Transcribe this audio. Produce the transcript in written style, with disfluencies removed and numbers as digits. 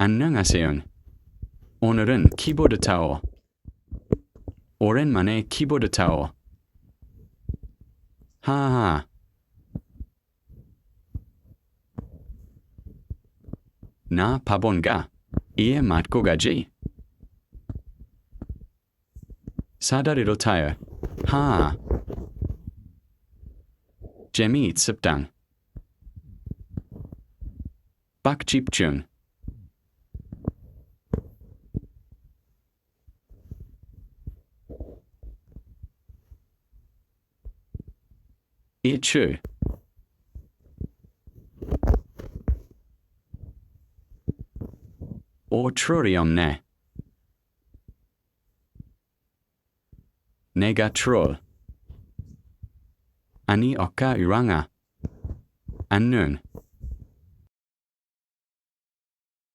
안녕하세요. 오늘은 키보드타워. 오랜만에 키보드타워. 하하. 나 바본가? 이에 맞고 가지. 사다리를 타요. 하하. 재미있습당. 빡집중. 이추. 오트롤이 없네. 내가 트롤. 아니 어까 유랑아. 안녕.